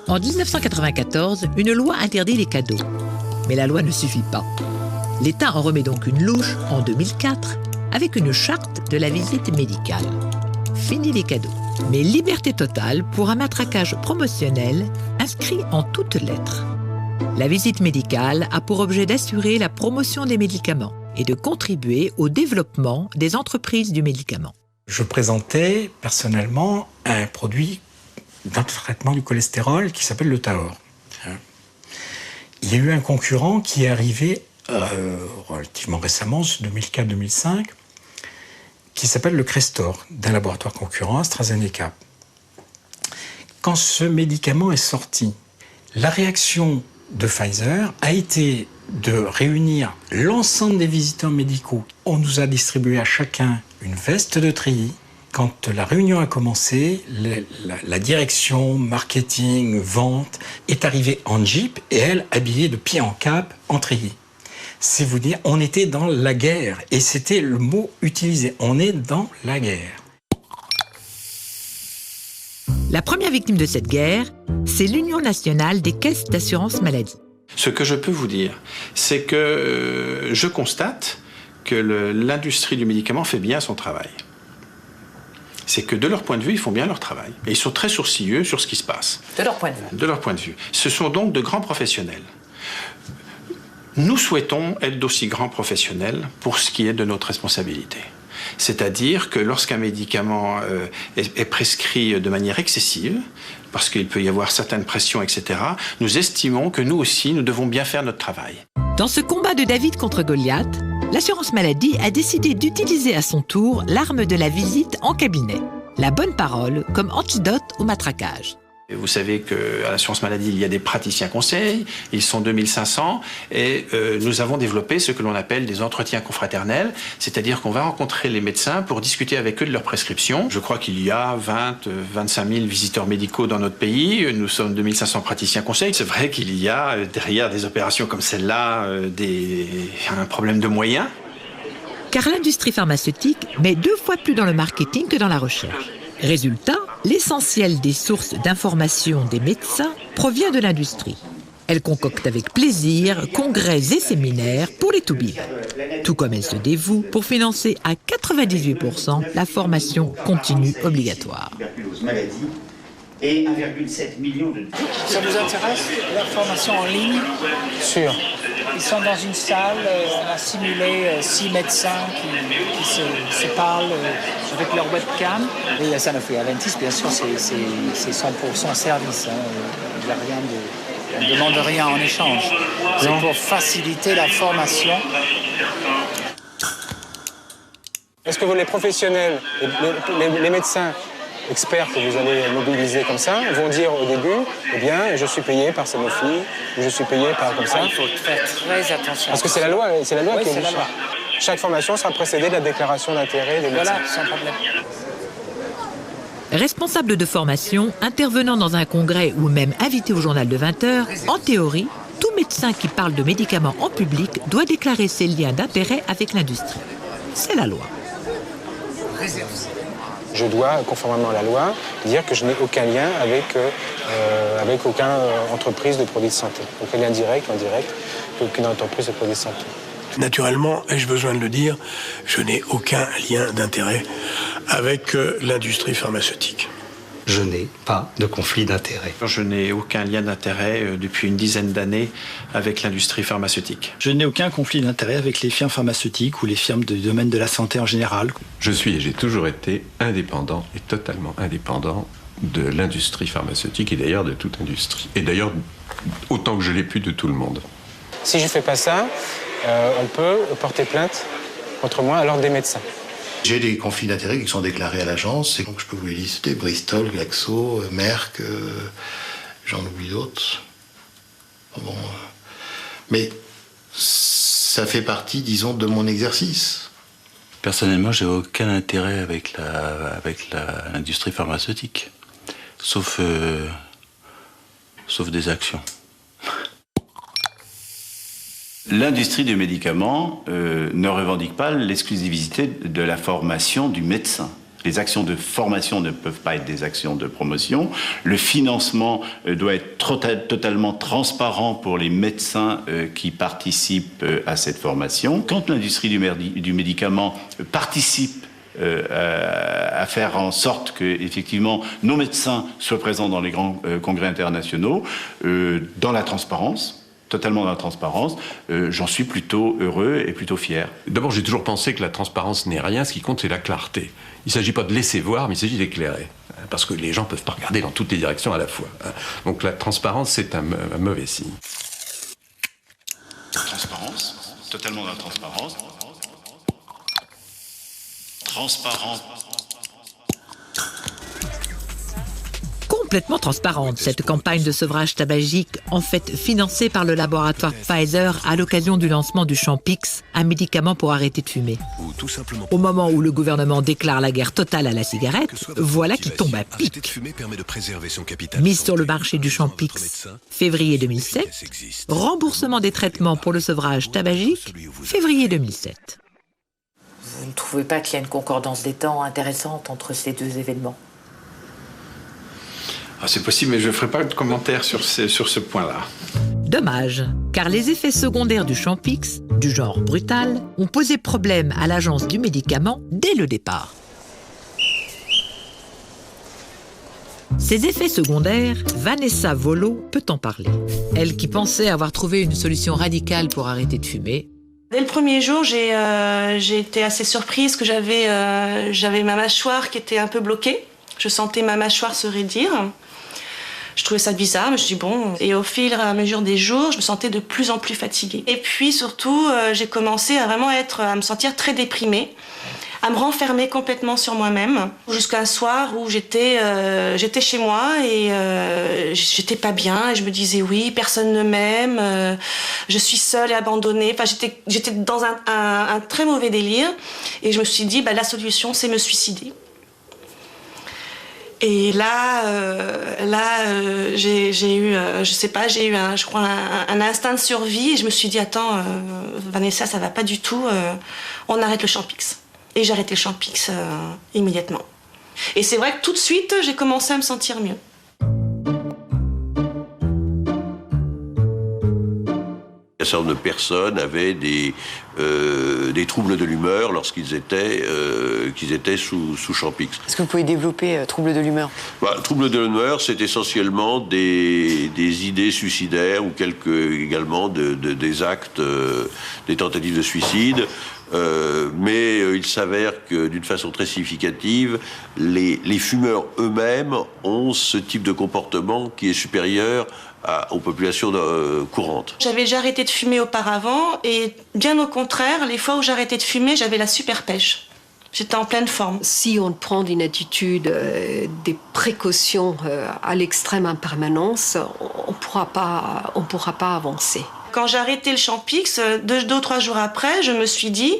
En 1994, une loi interdit les cadeaux. Mais la loi ne suffit pas. L'État en remet donc une louche en 2004 avec une charte de la visite médicale. Fini les cadeaux. Mais liberté totale pour un matraquage promotionnel inscrit en toutes lettres. La visite médicale a pour objet d'assurer la promotion des médicaments et de contribuer au développement des entreprises du médicament. Je présentais personnellement un produit dans le traitement du cholestérol qui s'appelle le Tahor. Il y a eu un concurrent qui est arrivé relativement récemment, 2004-2005, qui s'appelle le Crestor, d'un laboratoire concurrent, AstraZeneca. Quand ce médicament est sorti, la réaction de Pfizer a été de réunir l'ensemble des visiteurs médicaux. On nous a distribué à chacun une veste de treillis Quand la réunion a commencé, la direction, marketing, vente est arrivée en Jeep et elle, habillée de pied en cap, en treillis. C'est vous dire, on était dans la guerre et c'était le mot utilisé. On est dans la guerre. La première victime de cette guerre, c'est l'Union nationale des caisses d'assurance maladie. Ce que je peux vous dire, c'est que je constate que l'industrie du médicament fait bien son travail. C'est que de leur point de vue, ils font bien leur travail. Et ils sont très sourcilleux sur ce qui se passe. De leur point de vue. De leur point de vue. Ce sont donc de grands professionnels. Nous souhaitons être d'aussi grands professionnels pour ce qui est de notre responsabilité. C'est-à-dire que lorsqu'un médicament est prescrit de manière excessive, parce qu'il peut y avoir certaines pressions, etc., nous estimons que nous aussi, nous devons bien faire notre travail. Dans ce combat de David contre Goliath, l'assurance maladie a décidé d'utiliser à son tour l'arme de la visite en cabinet, la bonne parole comme antidote au matraquage. Vous savez qu'à l'assurance maladie, il y a des praticiens conseils, ils sont 2500, et nous avons développé ce que l'on appelle des entretiens confraternels, c'est-à-dire qu'on va rencontrer les médecins pour discuter avec eux de leurs prescriptions. Je crois qu'il y a 25 000 visiteurs médicaux dans notre pays, nous sommes 2500 praticiens conseils. C'est vrai qu'il y a derrière des opérations comme celle-là un problème de moyens. Car l'industrie pharmaceutique met 2 fois plus dans le marketing que dans la recherche. Résultat, l'essentiel des sources d'information des médecins provient de l'industrie. Elle concocte avec plaisir congrès et séminaires pour les toubibs. Tout comme elle se dévoue pour financer à 98% la formation continue obligatoire. Et 1,7 million de... Ça vous intéresse, la formation en ligne? Sûr. Ils sont dans une salle, on a simulé 6 médecins qui se parlent avec leur webcam. Et Sanofi Aventis, bien sûr, c'est 100% service. Il y a rien on ne demande rien en échange. C'est pour faciliter la formation. Est-ce que les professionnels, les médecins experts que vous allez mobiliser comme ça vont dire au début, eh bien, je suis payé par Sanofi, ou je suis payé par comme ça? Il faut faire très attention. Parce que c'est la loi qui c'est la loi. Chaque formation sera précédée de la déclaration d'intérêt des médecins. Voilà, sans problème. Responsable de formation, intervenant dans un congrès ou même invité au journal de 20h, en théorie, tout médecin qui parle de médicaments en public doit déclarer ses liens d'intérêt avec l'industrie. C'est la loi. Je dois, conformément à la loi, dire que je n'ai aucun lien avec aucune entreprise de produits de santé. Aucun lien direct ou indirect qu'aucune entreprise de produits de santé. Naturellement, ai-je besoin de le dire, je n'ai aucun lien d'intérêt avec l'industrie pharmaceutique. Je n'ai pas de conflit d'intérêt. Je n'ai aucun lien d'intérêt depuis une dizaine d'années avec l'industrie pharmaceutique. Je n'ai aucun conflit d'intérêt avec les firmes pharmaceutiques ou les firmes du domaine de la santé en général. Je suis et j'ai toujours été indépendant et totalement indépendant de l'industrie pharmaceutique et d'ailleurs de toute industrie. Et d'ailleurs, autant que je l'ai pu de tout le monde. Si je ne fais pas ça, on peut porter plainte contre moi à l'ordre des médecins. J'ai des conflits d'intérêts qui sont déclarés à l'agence, et donc je peux vous les lister: Bristol, Glaxo, Merck, j'en oublie d'autres. Bon, mais ça fait partie, disons, de mon exercice. Personnellement, j'ai aucun intérêt avec l'industrie pharmaceutique, sauf des actions. L'industrie du médicament ne revendique pas l'exclusivité de la formation du médecin. Les actions de formation ne peuvent pas être des actions de promotion. Le financement doit être totalement transparent pour les médecins qui participent à cette formation. Quand l'industrie du médicament participe à faire en sorte que, effectivement, nos médecins soient présents dans les grands congrès internationaux, dans la transparence, totalement dans la transparence, j'en suis plutôt heureux et plutôt fier. D'abord, j'ai toujours pensé que la transparence n'est rien, ce qui compte, c'est la clarté. Il ne s'agit pas de laisser voir, mais il s'agit d'éclairer. Parce que les gens ne peuvent pas regarder dans toutes les directions à la fois. Donc la transparence, c'est un mauvais signe. Transparence, totalement dans la transparence. Transparent. Complètement transparente, cette campagne de sevrage tabagique, en fait financée par le laboratoire Pfizer à l'occasion du lancement du Champix, un médicament pour arrêter de fumer. Au moment où le gouvernement déclare la guerre totale à la cigarette, voilà qui tombe à pic. Mise sur le marché du Champix, février 2007. Remboursement des traitements pour le sevrage tabagique, février 2007. Vous ne trouvez pas qu'il y a une concordance des temps intéressante entre ces deux événements ? C'est possible, mais je ne ferai pas de commentaire sur ce point-là. Dommage, car les effets secondaires du Champix, du genre brutal, ont posé problème à l'agence du médicament dès le départ. Ces effets secondaires, Vanessa Volo peut en parler. Elle qui pensait avoir trouvé une solution radicale pour arrêter de fumer. Dès le premier jour, j'ai été assez surprise que j'avais ma mâchoire qui était un peu bloquée. Je sentais ma mâchoire se raidir. Je trouvais ça bizarre, mais je me suis dit bon. Et au fil et à mesure des jours, je me sentais de plus en plus fatiguée. Et puis surtout, j'ai commencé à me sentir très déprimée, à me renfermer complètement sur moi-même. Jusqu'à un soir où j'étais chez moi et j'étais pas bien. Et je me disais oui, personne ne m'aime, je suis seule et abandonnée. Enfin, j'étais dans un très mauvais délire. Et je me suis dit la solution, c'est me suicider. Et là, j'ai eu, je crois, un instinct de survie. Et je me suis dit, attends, Vanessa, ça va pas du tout. On arrête le Champix. Et j'ai arrêté le Champix immédiatement. Et c'est vrai que tout de suite, j'ai commencé à me sentir mieux. Un certain nombre de personnes avaient des troubles de l'humeur lorsqu'ils étaient sous Champix. Est-ce que vous pouvez développer troubles de l'humeur ? Troubles de l'humeur, c'est essentiellement des idées suicidaires ou également des actes, des tentatives de suicide. Mais il s'avère que d'une façon très significative, les fumeurs eux-mêmes ont ce type de comportement qui est supérieur aux populations courantes. J'avais déjà arrêté de fumer auparavant et bien au contraire, les fois où j'arrêtais de fumer, j'avais la super pêche. J'étais en pleine forme. Si on prend une attitude, des précautions à l'extrême en permanence, on pourra pas avancer. Quand j'ai arrêté le Champix, 2 ou 3 jours après, je me suis dit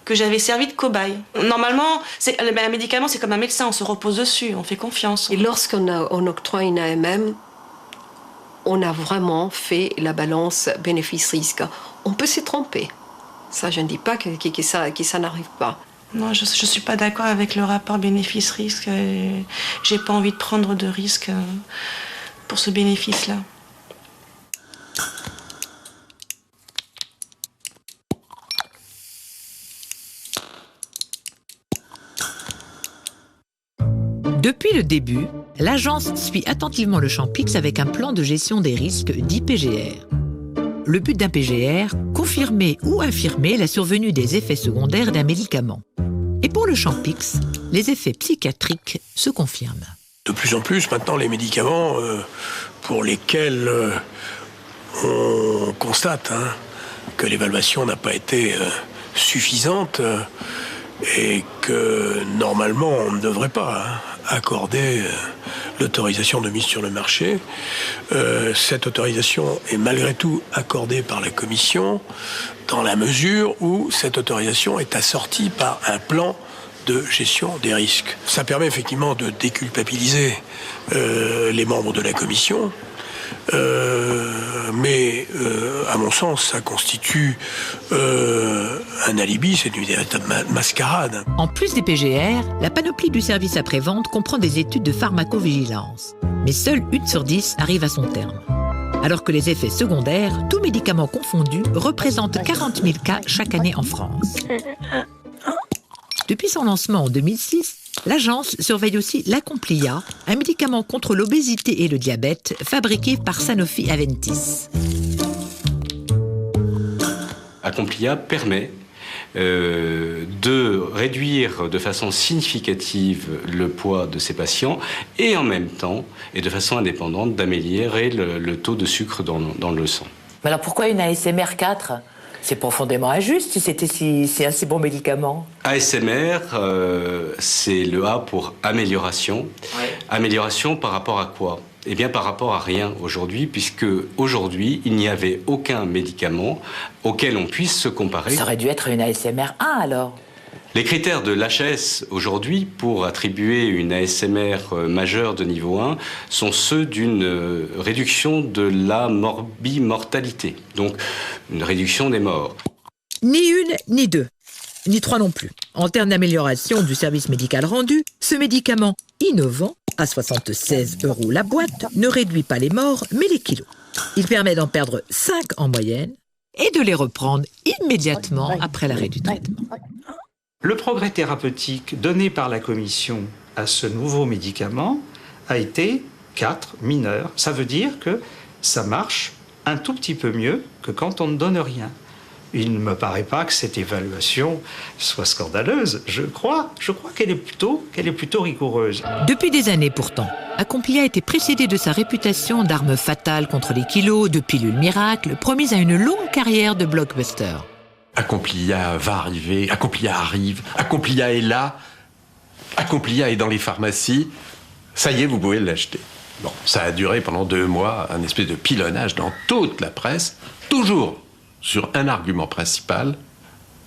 que j'avais servi de cobaye. Normalement, un médicament, c'est comme un médecin, on se repose dessus, on fait confiance. Et lorsqu'on octroie une AMM, on a vraiment fait la balance bénéfice-risque. On peut s'y tromper. Ça, je ne dis pas que ça n'arrive pas. Non, je ne suis pas d'accord avec le rapport bénéfice-risque. J'ai pas envie de prendre de risques pour ce bénéfice-là. Depuis le début, l'agence suit attentivement le Champix avec un plan de gestion des risques dit PGR. Le but d'un PGR, confirmer ou infirmer la survenue des effets secondaires d'un médicament. Et pour le Champix, les effets psychiatriques se confirment. De plus en plus, maintenant, les médicaments pour lesquels on constate que l'évaluation n'a pas été suffisante et que, normalement, on ne devrait pas accorder l'autorisation de mise sur le marché. Cette autorisation est malgré tout accordée par la Commission dans la mesure où cette autorisation est assortie par un plan de gestion des risques. Ça permet effectivement de déculpabiliser les membres de la Commission, mais à mon sens, ça constitue un alibi, c'est une véritable mascarade. En plus des PGR, la panoplie du service après-vente comprend des études de pharmacovigilance. Mais seule 1 sur 10 arrive à son terme. Alors que les effets secondaires, tous médicaments confondus, représentent 40 000 cas chaque année en France. Depuis son lancement en 2006, l'agence surveille aussi l'Acomplia, un médicament contre l'obésité et le diabète fabriqué par Sanofi Aventis. Acomplia permet de réduire de façon significative le poids de ces patients et en même temps, et de façon indépendante, d'améliorer le taux de sucre dans le sang. Mais alors pourquoi une ASMR 4 ? C'est profondément injuste si c'était un si bon médicament. ASMR, c'est le A pour amélioration. Ouais. Amélioration par rapport à quoi ? Eh bien, par rapport à rien aujourd'hui, puisque aujourd'hui, il n'y avait aucun médicament auquel on puisse se comparer. Ça aurait dû être une ASMR 1 alors. Les critères de l'HAS aujourd'hui pour attribuer une ASMR majeure de niveau 1 sont ceux d'une réduction de la morbimortalité, donc une réduction des morts. Ni une, ni deux, ni trois non plus. En termes d'amélioration du service médical rendu, ce médicament innovant, à 76 € la boîte, ne réduit pas les morts, mais les kilos. Il permet d'en perdre 5 en moyenne et de les reprendre immédiatement après l'arrêt du traitement. Le progrès thérapeutique donné par la Commission à ce nouveau médicament a été 4 mineur. Ça veut dire que ça marche un tout petit peu mieux que quand on ne donne rien. Il ne me paraît pas que cette évaluation soit scandaleuse. Je crois qu'elle est plutôt rigoureuse. Depuis des années pourtant, Acomplia a été précédé de sa réputation d'arme fatale contre les kilos, de pilule miracle, promise à une longue carrière de blockbuster. Acomplia va arriver, Acomplia arrive, Acomplia est là, Acomplia est dans les pharmacies, ça y est, vous pouvez l'acheter. Bon, ça a duré pendant 2 mois, un espèce de pilonnage dans toute la presse, toujours sur un argument principal.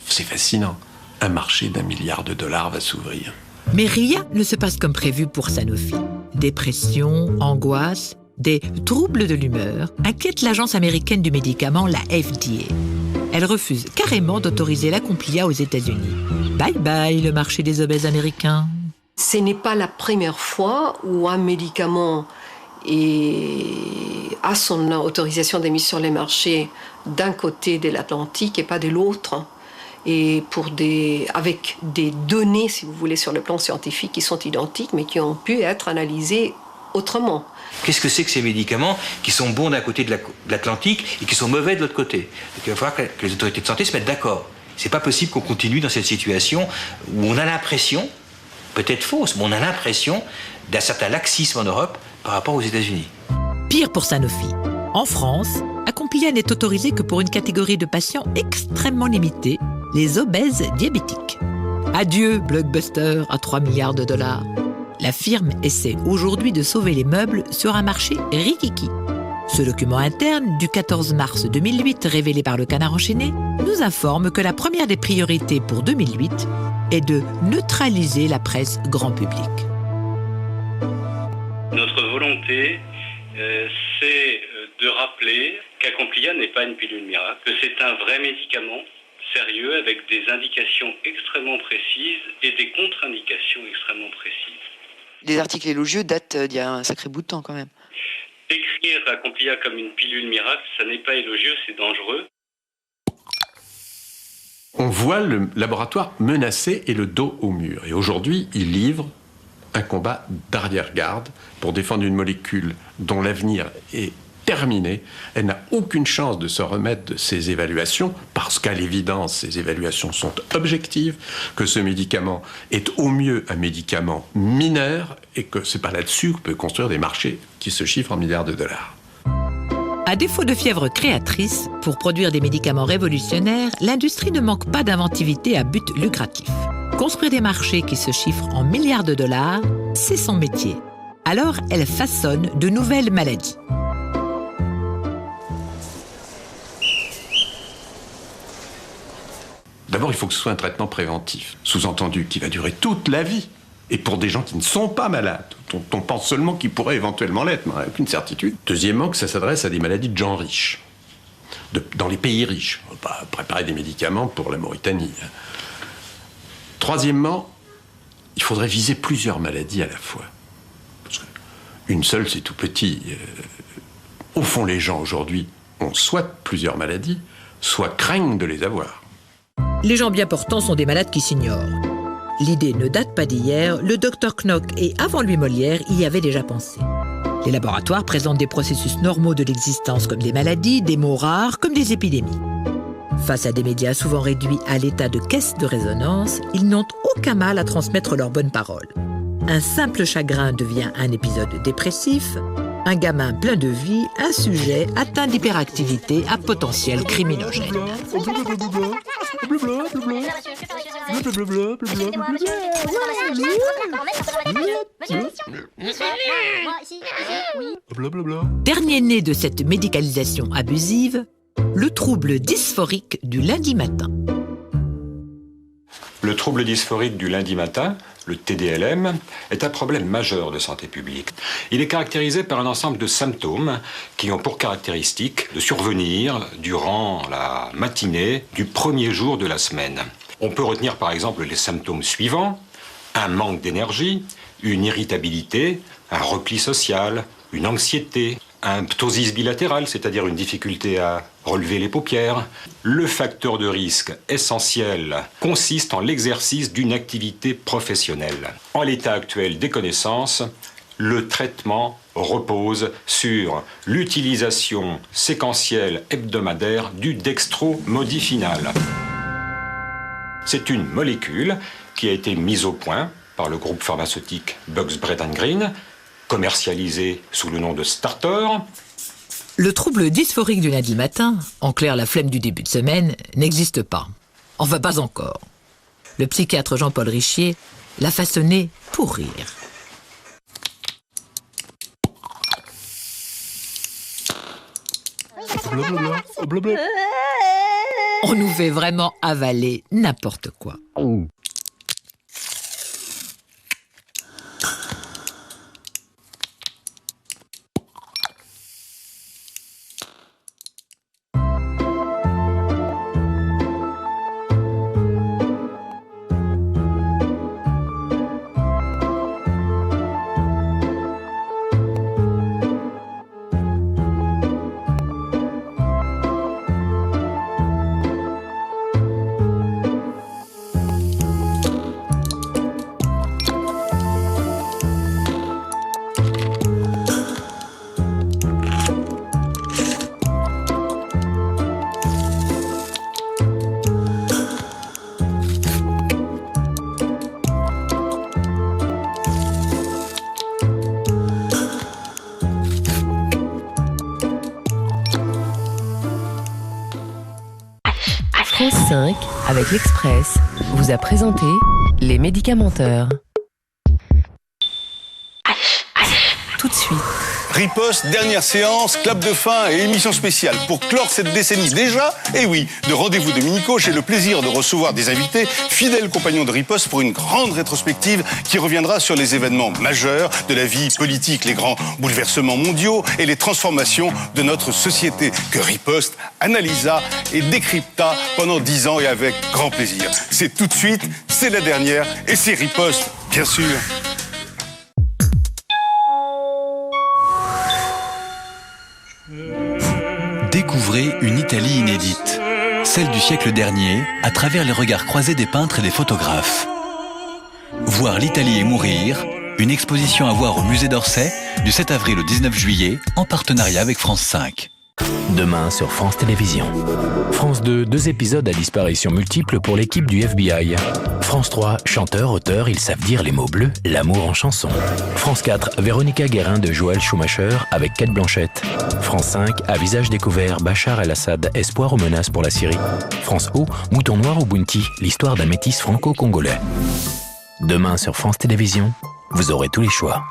C'est fascinant, un marché d'1 milliard de dollars va s'ouvrir. Mais rien ne se passe comme prévu pour Sanofi. Dépression, angoisse, des troubles de l'humeur inquiètent l'agence américaine du médicament, la FDA. Elle refuse carrément d'autoriser l'Acomplia aux États-Unis. Bye bye le marché des obèses américains. Ce n'est pas la première fois où un médicament a son autorisation de mise sur les marchés d'un côté de l'Atlantique et pas de l'autre. Et avec des données, si vous voulez, sur le plan scientifique qui sont identiques, mais qui ont pu être analysées autrement. Qu'est-ce que c'est que ces médicaments qui sont bons d'un côté de l'Atlantique et qui sont mauvais de l'autre côté? Donc, il va falloir que les autorités de santé se mettent d'accord. C'est pas possible qu'on continue dans cette situation où on a l'impression, peut-être fausse, mais on a l'impression d'un certain laxisme en Europe par rapport aux États-Unis. Pire pour Sanofi. En France, Acomplia n'est autorisé que pour une catégorie de patients extrêmement limitée, les obèses diabétiques. Adieu, blockbuster à 3 milliards de dollars. La firme essaie aujourd'hui de sauver les meubles sur un marché rikiki. Ce document interne du 14 mars 2008, révélé par le Canard enchaîné, nous informe que la première des priorités pour 2008 est de neutraliser la presse grand public. Notre volonté, c'est de rappeler qu'Acomplia n'est pas une pilule miracle, que c'est un vrai médicament sérieux avec des indications extrêmement précises et des contre-indications extrêmement précises. Les articles élogieux datent d'il y a un sacré bout de temps quand même. Décrire Acomplia comme une pilule miracle, ça n'est pas élogieux, c'est dangereux. On voit le laboratoire menacé et le dos au mur. Et aujourd'hui, il livre un combat d'arrière-garde pour défendre une molécule dont l'avenir est terminé. Elle n'a aucune chance de se remettre de ses évaluations, parce qu'à l'évidence, ces évaluations sont objectives, que ce médicament est au mieux un médicament mineur, et que c'est pas là-dessus qu'on peut construire des marchés qui se chiffrent en milliards de dollars. À défaut de fièvre créatrice, pour produire des médicaments révolutionnaires, l'industrie ne manque pas d'inventivité à but lucratif. Construire des marchés qui se chiffrent en milliards de dollars, c'est son métier. Alors, elle façonne de nouvelles maladies. D'abord, il faut que ce soit un traitement préventif, sous-entendu qui va durer toute la vie. Et pour des gens qui ne sont pas malades, dont on pense seulement qu'ils pourraient éventuellement l'être, mais avec une certitude. Deuxièmement, que ça s'adresse à des maladies de gens riches, dans les pays riches. On ne va pas préparer des médicaments pour la Mauritanie. Troisièmement, il faudrait viser plusieurs maladies à la fois. Parce qu'une seule, c'est tout petit. Au fond, les gens aujourd'hui ont soit plusieurs maladies, soit craignent de les avoir. Les gens bien portants sont des malades qui s'ignorent. L'idée ne date pas d'hier, le docteur Knock et avant lui Molière y avaient déjà pensé. Les laboratoires présentent des processus normaux de l'existence comme des maladies, des maux rares comme des épidémies. Face à des médias souvent réduits à l'état de caisse de résonance, ils n'ont aucun mal à transmettre leurs bonnes paroles. Un simple chagrin devient un épisode dépressif, Un gamin plein de vie, un sujet atteint d'hyperactivité à potentiel criminogène. Dernier né de cette médicalisation abusive, le trouble dysphorique du lundi matin. Le trouble dysphorique du lundi matin, le TDLM, est un problème majeur de santé publique. Il est caractérisé par un ensemble de symptômes qui ont pour caractéristique de survenir durant la matinée du premier jour de la semaine. On peut retenir par exemple les symptômes suivants: un manque d'énergie, une irritabilité, un repli social, une anxiété, un ptosis bilatéral, c'est-à-dire une difficulté à relever les paupières. Le facteur de risque essentiel consiste en l'exercice d'une activité professionnelle. En l'état actuel des connaissances, le traitement repose sur l'utilisation séquentielle hebdomadaire du dextromodifinal. C'est une molécule qui a été mise au point par le groupe pharmaceutique Bugs Bread & Green, commercialisé sous le nom de Starter. Le trouble dysphorique du lundi matin, en clair la flemme du début de semaine, n'existe pas. Enfin, pas encore. Le psychiatre Jean-Paul Richier l'a façonné pour rire. On nous fait vraiment avaler n'importe quoi. France 5, avec l'Express, vous a présenté Les Médicamenteurs. Tout de suite. Riposte, dernière séance, clap de fin et émission spéciale. Pour clore cette décennie déjà, et oui, de Rendez-vous Dominico, j'ai le plaisir de recevoir des invités, fidèles compagnons de Riposte, pour une grande rétrospective qui reviendra sur les événements majeurs de la vie politique, les grands bouleversements mondiaux et les transformations de notre société que Riposte analysa et décrypta pendant 10 ans et avec grand plaisir. C'est tout de suite, c'est la dernière et c'est Riposte, bien sûr. Découvrez une Italie inédite, celle du siècle dernier, à travers les regards croisés des peintres et des photographes. Voir l'Italie et mourir, une exposition à voir au musée d'Orsay du 7 avril au 19 juillet, en partenariat avec France 5. Demain sur France Télévisions. France 2, 2 épisodes à disparition multiple pour l'équipe du FBI. France 3, chanteurs, auteurs, ils savent dire les mots bleus, l'amour en chanson. France 4, Véronica Guérin de Joël Schumacher avec Cate Blanchett. France 5, à visage découvert, Bachar el-Assad, espoir ou menace pour la Syrie. France O, Mouton noir ou Bounty, l'histoire d'un métis franco-congolais. Demain sur France Télévisions, vous aurez tous les choix.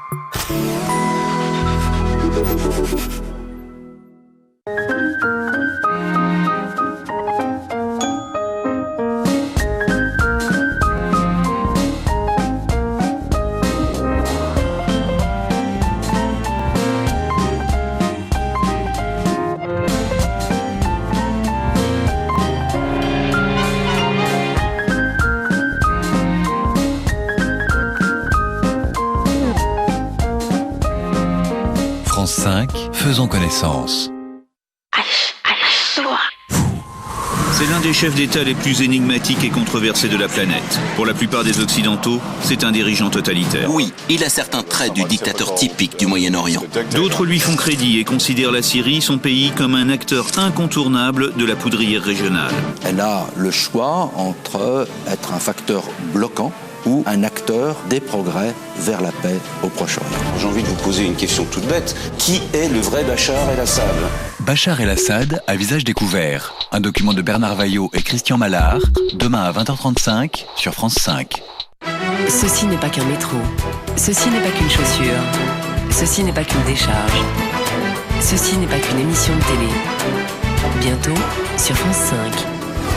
France 5, faisons connaissance. C'est l'un des chefs d'État les plus énigmatiques et controversés de la planète. Pour la plupart des Occidentaux, c'est un dirigeant totalitaire. Oui, il a certains traits du dictateur typique du Moyen-Orient. D'autres lui font crédit et considèrent la Syrie, son pays, comme un acteur incontournable de la poudrière régionale. Elle a le choix entre être un facteur bloquant ou un acteur des progrès vers la paix au Proche-Orient. J'ai envie de vous poser une question toute bête. Qui est le vrai Bachar el-Assad ? Bachar el-Assad à visage découvert. Un document de Bernard Vaillot et Christian Mallard, demain à 20h35 sur France 5. Ceci n'est pas qu'un métro. Ceci n'est pas qu'une chaussure. Ceci n'est pas qu'une décharge. Ceci n'est pas qu'une émission de télé. Bientôt sur France 5.